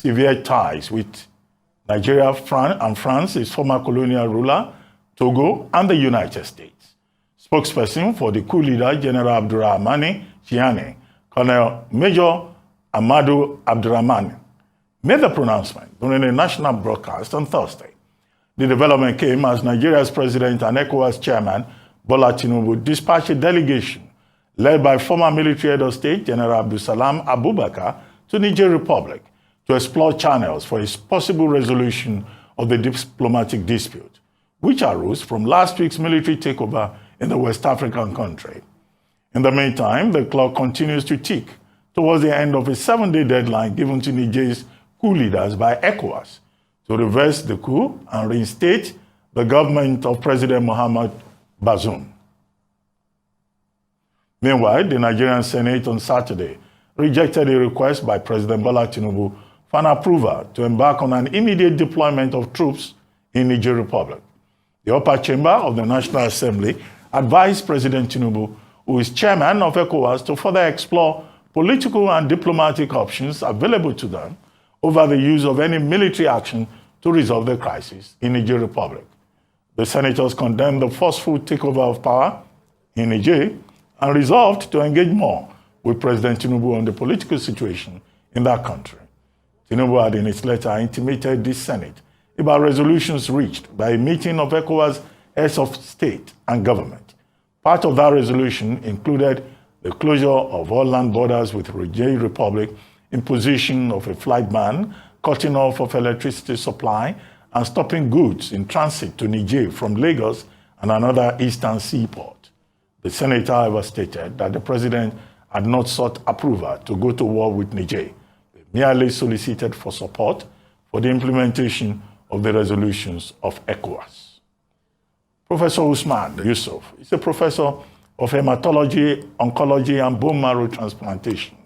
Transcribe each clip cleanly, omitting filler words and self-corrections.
severe ties with Nigeria and France, its former colonial ruler, Togo, and the United States. Spokesperson for the coup leader, General Abdurrahmani Chiani, Colonel Major Amadou Abdurrahman, made the pronouncement during a national broadcast on Thursday. The development came as Nigeria's president and ECOWAS chairman, Bola Tinubu, dispatched a delegation led by former military head of state, General Abdulsalam Abubakar, to Niger Republic to explore channels for a possible resolution of the diplomatic dispute, which arose from last week's military takeover in the West African country. In the meantime, the clock continues to tick towards the end of a 7-day deadline given to Niger's coup leaders by ECOWAS to reverse the coup and reinstate the government of President Mohamed Bazoum. Meanwhile, the Nigerian Senate on Saturday rejected a request by President Bola Tinubu for an approval to embark on an immediate deployment of troops in Niger Republic. The upper chamber of the National Assembly advised President Tinubu, who is chairman of ECOWAS, to further explore political and diplomatic options available to them over the use of any military action to resolve the crisis in Niger Republic. The senators condemned the forceful takeover of power in Niger and resolved to engage more with President Tinubu on the political situation in that country. Tinubu had in its letter intimated the Senate about resolutions reached by a meeting of ECOWAS heads of state and government. Part of that resolution included the closure of all land borders with Niger Republic, imposition of a flight ban, cutting off of electricity supply, and stopping goods in transit to Niger from Lagos and another eastern seaport. The Senate, however, stated that the president had not sought approval to go to war with Niger. They merely solicited for support for the implementation of the resolutions of ECOWAS. Professor Usman Yusuf is a professor of hematology, oncology, and bone marrow transplantation.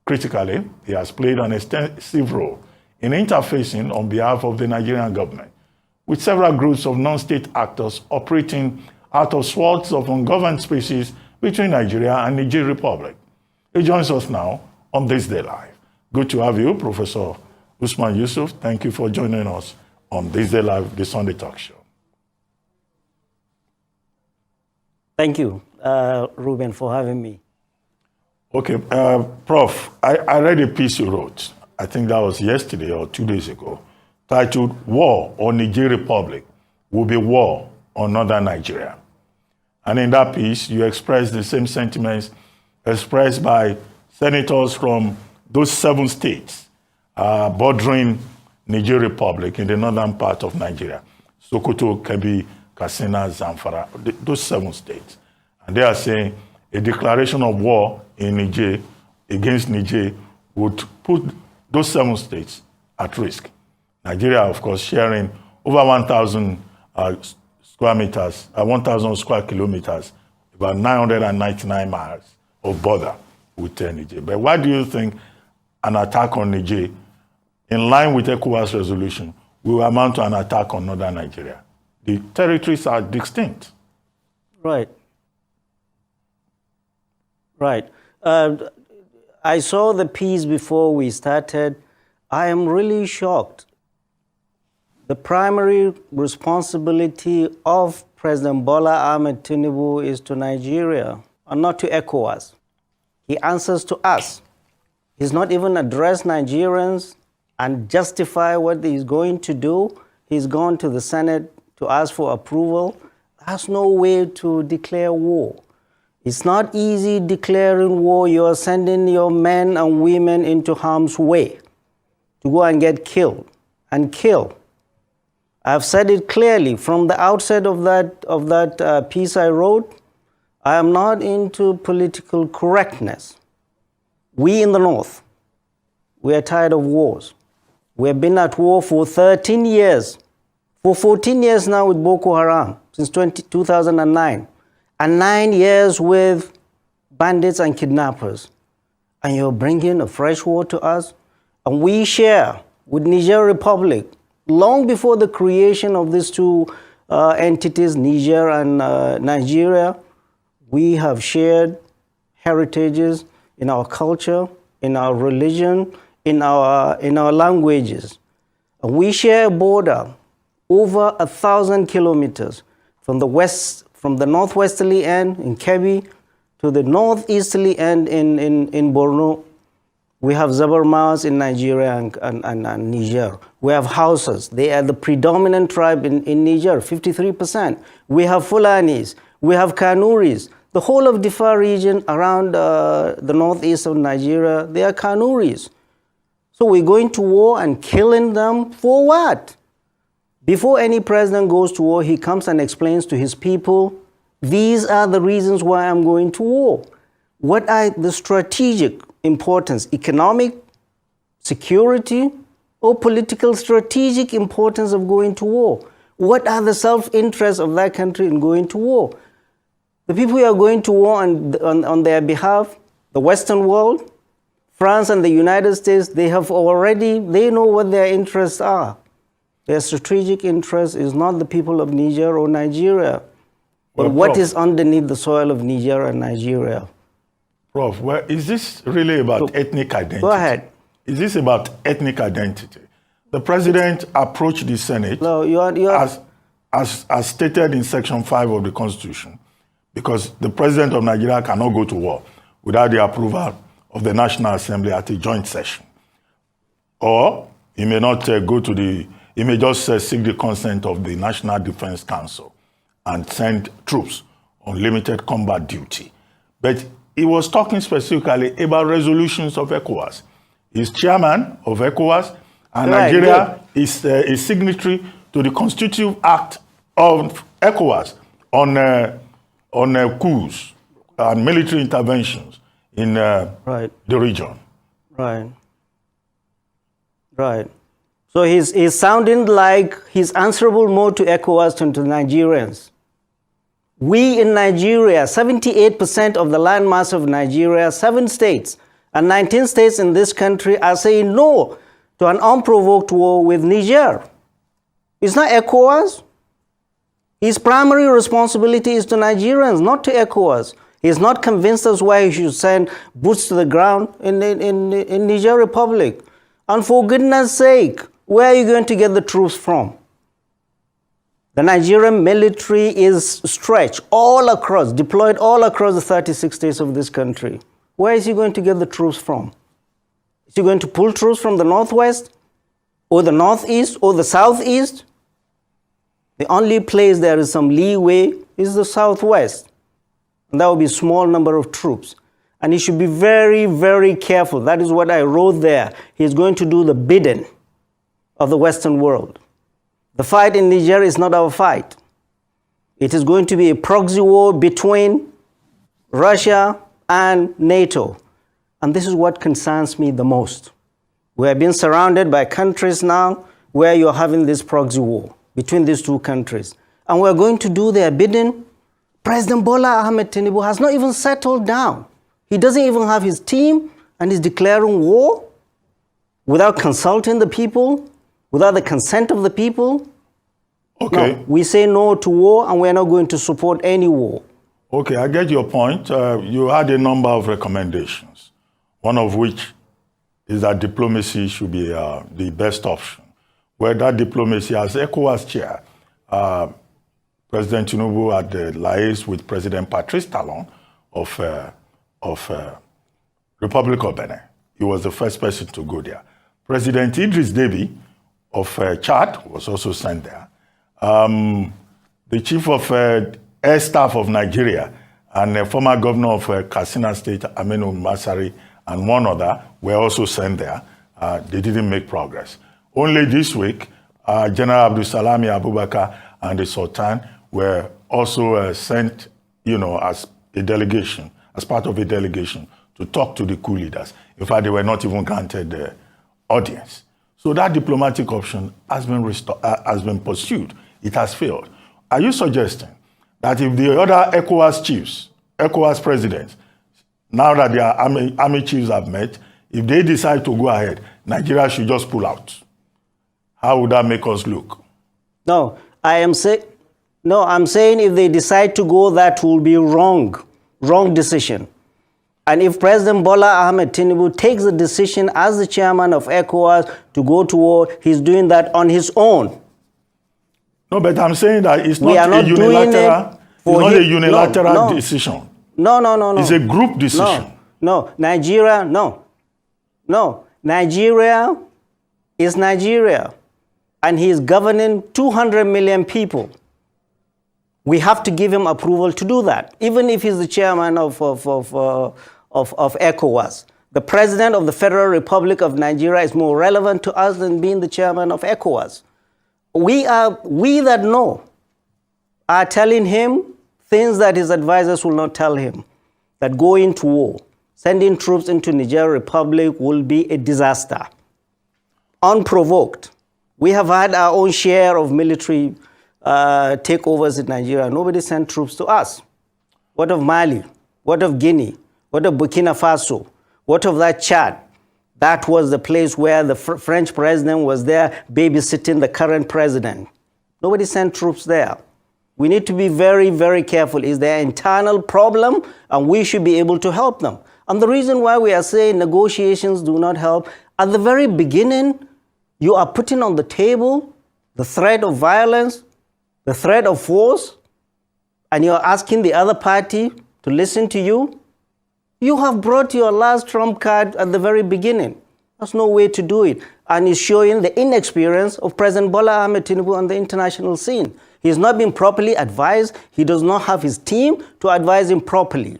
Critically, he has played an extensive role in interfacing on behalf of the Nigerian government with several groups of non-state actors operating out of swaths of ungoverned spaces between Nigeria and Niger Republic. He joins us now on This Day Live. Good to have you, Professor Usman Yusuf. Thank you for joining us on This Day Live, the Sunday Talk Show. Thank you, Ruben, for having me. Okay, Prof, I read a piece you wrote, I think that was yesterday or 2 days ago, titled War on Niger Republic Will Be War on Northern Nigeria. And in that piece, you expressed the same sentiments expressed by senators from those 7 states bordering Niger Republic in the northern part of Nigeria, Sokoto, Kebbi, Katsina, Zamfara, those 7 states. And they are saying a declaration of war in Niger against Niger would put those 7 states at risk. Nigeria, of course, sharing over 1,000 square meters, 1,000 square kilometers, about 999 miles of border with Niger. But why do you think an attack on Niger, in line with ECOWAS resolution, will amount to an attack on northern Nigeria? The territories are distinct. Right. Right. I saw the piece before we started. I am really shocked. The primary responsibility of President Bola Ahmed Tinubu is to Nigeria and not to ECOWAS. He answers to us. He's not even addressed Nigerians and justify what he's going to do. He's gone to the Senate to ask for approval. That's no way to declare war. It's not easy declaring war. You're sending your men and women into harm's way to go and get killed and kill. I've said it clearly from the outset of that piece I wrote. I am not into political correctness. We in the North, we are tired of wars. We have been at war for 13 years, for 14 years now with Boko Haram, since 2009, and 9 years with bandits and kidnappers. And you're bringing a fresh war to us? And we share with Niger Republic, long before the creation of these 2 entities, Niger and Nigeria, we have shared heritages in our culture, in our religion, in our languages. We share a border over 1,000 kilometers from the northwesterly end in Kebbi to the northeasterly end in Borno. We have Zabarmas in Nigeria and Niger. We have Hausas. They are the predominant tribe in Niger, 53%. We have Fulanis. We have Kanuris. The whole of Diffa region around the northeast of Nigeria, they are Kanuris. So we're going to war and killing them for what? Before any president goes to war, he comes and explains to his people, these are the reasons why I'm going to war. What are the strategic importance, economic, security, or political strategic importance of going to war? What are the self-interests of that country in going to war? The people who are going to war on their behalf, the Western world, France and the United States, they know what their interests are. Their strategic interest is not the people of Niger or Nigeria, but what is underneath the soil of Niger and Nigeria. Prof, well, is this really about ethnic identity? Go ahead. Is this about ethnic identity? The president approached the Senate as stated in Section 5 of the Constitution, because the president of Nigeria cannot go to war without the approval of the National Assembly at a joint session. Or he may not he may just seek the consent of the National Defense Council and send troops on limited combat duty. But he was talking specifically about resolutions of ECOWAS. He's chairman of ECOWAS, and Nigeria is a signatory to the Constitutive Act of ECOWAS on coups and military interventions in the region. Right. So he's sounding like he's answerable more to ECOWAS than to Nigerians. We in Nigeria, 78% of the landmass of Nigeria, 7 states, and 19 states in this country are saying no to an unprovoked war with Niger. It's not ECOWAS. His primary responsibility is to Nigerians, not to ECOWAS. He's not convinced us why he should send boots to the ground in Niger Republic. And for goodness sake, where are you going to get the troops from? The Nigerian military is stretched all across, deployed all across the 36 states of this country. Where is he going to get the troops from? Is he going to pull troops from the northwest, or the northeast, or the southeast? The only place there is some leeway is the southwest. And that will be a small number of troops. And he should be very, very careful. That is what I wrote there. He's going to do the bidding of the Western world. The fight in Niger is not our fight. It is going to be a proxy war between Russia and NATO. And this is what concerns me the most. We have been surrounded by countries now where you're having this proxy war between these two countries. And we're going to do their bidding. President Bola Ahmed Tinubu has not even settled down. He doesn't even have his team, and he's declaring war without consulting the people, without the consent of the people. Okay. No, we say no to war, and we're not going to support any war. Okay, I get your point. You had a number of recommendations, one of which is that diplomacy should be the best option. Where that diplomacy, as ECOWAS chair, President Tinubu had liaised with President Patrice Talon of Republic of Benin. He was the first person to go there. President Idris Deby of Chad was also sent there. The chief of air staff of Nigeria and former governor of Katsina State, Aminu Masari, and one other were also sent there. They didn't make progress. Only this week, General Abdulsalami Abubakar and the Sultan were also sent, as a delegation, as part of a delegation, to talk to the coup leaders. In fact, they were not even granted the audience. So that diplomatic option has been pursued. It has failed. Are you suggesting that if the other ECOWAS chiefs, ECOWAS presidents, now that their army chiefs have met, if they decide to go ahead, Nigeria should just pull out? How would that make us look? No, I'm saying if they decide to go, that will be wrong decision. And if President Bola Ahmed Tinubu takes the decision as the chairman of ECOWAS to go to war, he's doing that on his own. No, but I'm saying that it's We not are a not doing unilateral, it for it's not a him. unilateral No. decision. No. It's a group decision. No. Nigeria, no. Nigeria is Nigeria. And he is governing 200 million people. We have to give him approval to do that, even if he's the chairman of ECOWAS. The president of the Federal Republic of Nigeria is more relevant to us than being the chairman of ECOWAS. We that know are telling him things that his advisors will not tell him, that going to war, sending troops into Niger Republic will be a disaster, unprovoked. We have had our own share of military takeovers in Nigeria. Nobody sent troops to us. What of Mali? What of Guinea? What of Burkina Faso? What of that Chad? That was the place where the French president was there babysitting the current president. Nobody sent troops there. We need to be very, very careful. It's their internal problem, and we should be able to help them. And the reason why we are saying negotiations do not help, at the very beginning, you are putting on the table the threat of violence, the threat of force, and you're asking the other party to listen to you. You have brought your last trump card at the very beginning. That's no way to do it. And it's showing the inexperience of President Bola Ahmed Tinubu on the international scene. He's not been properly advised. He does not have his team to advise him properly.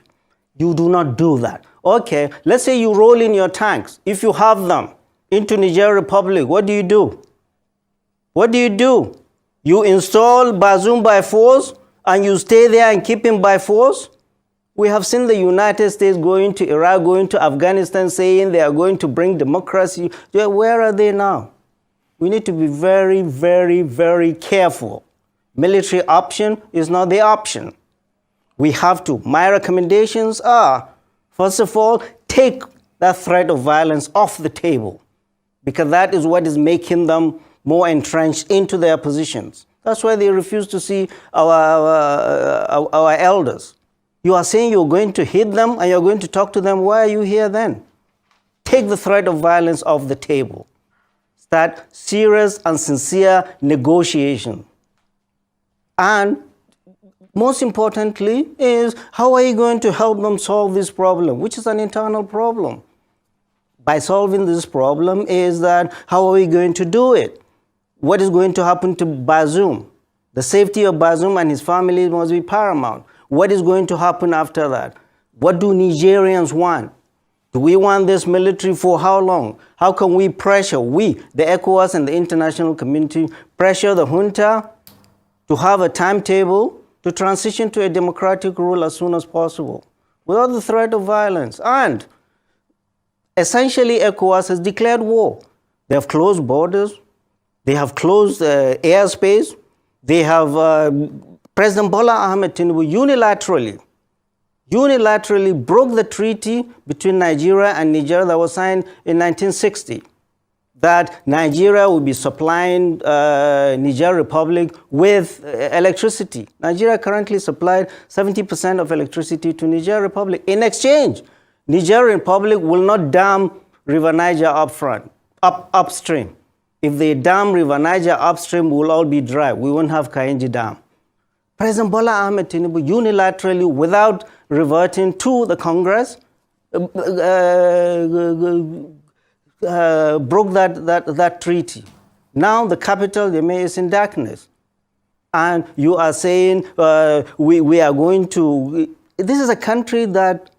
You do not do that. Okay, let's say you roll in your tanks, if you have them, into Niger Republic. What do you do? What do you do? You install Bazoum by force and you stay there and keep him by force? We have seen the United States going to Iraq, going to Afghanistan, saying they are going to bring democracy. Where are they now? We need to be very, very, very careful. Military option is not the option. We have to. My recommendations are, first of all, take that threat of violence off the table, because that is what is making them more entrenched into their positions. That's why they refuse to see our elders. You are saying you're going to hit them and you're going to talk to them. Why are you here then? Take the threat of violence off the table. Start serious and sincere negotiation. And most importantly is, how are you going to help them solve this problem, which is an internal problem? By solving this problem is that, how are we going to do it? What is going to happen to Bazoum? The safety of Bazoum and his family must be paramount. What is going to happen after that? What do Nigerians want? Do we want this military for how long? How can we pressure, the ECOWAS and the international community, pressure the junta to have a timetable to transition to a democratic rule as soon as possible, without the threat of violence? And essentially, ECOWAS has declared war. They have closed borders. They have closed airspace. They have President Bola Ahmed Tinubu unilaterally broke the treaty between Nigeria and Niger that was signed in 1960, that Nigeria would be supplying Niger Republic with electricity. Nigeria currently supplied 70% of electricity to Niger Republic. In exchange, Niger Republic will not dam River Niger upstream. If they dam River Niger upstream, we'll all be dry. We won't have Kainji Dam. President Bola Ahmed Tinubu unilaterally, without reverting to the Congress, broke that treaty. Now the capital, Niamey, is in darkness. And you are saying we are going to... This is a country that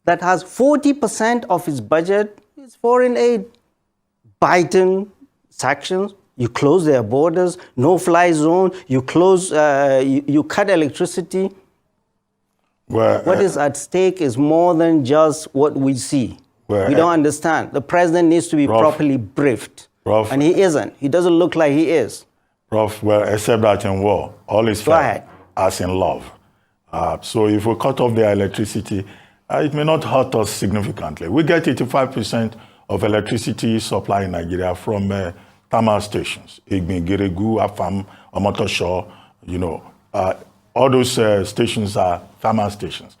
has 40% of its budget is foreign aid. Biden sanctions, you close their borders, no-fly zone, you close, you cut electricity. Well, what is at stake is more than just what we see. Well, we don't understand. The president needs to be properly briefed. And he isn't. He doesn't look like he is. Prof, well, except that in war, all is fair, as in love. So if we cut off their electricity, it may not hurt us significantly. We get 85% of electricity supply in Nigeria from thermal stations. Igbin, Geregu, Afam, Omotosho, all those stations are thermal stations.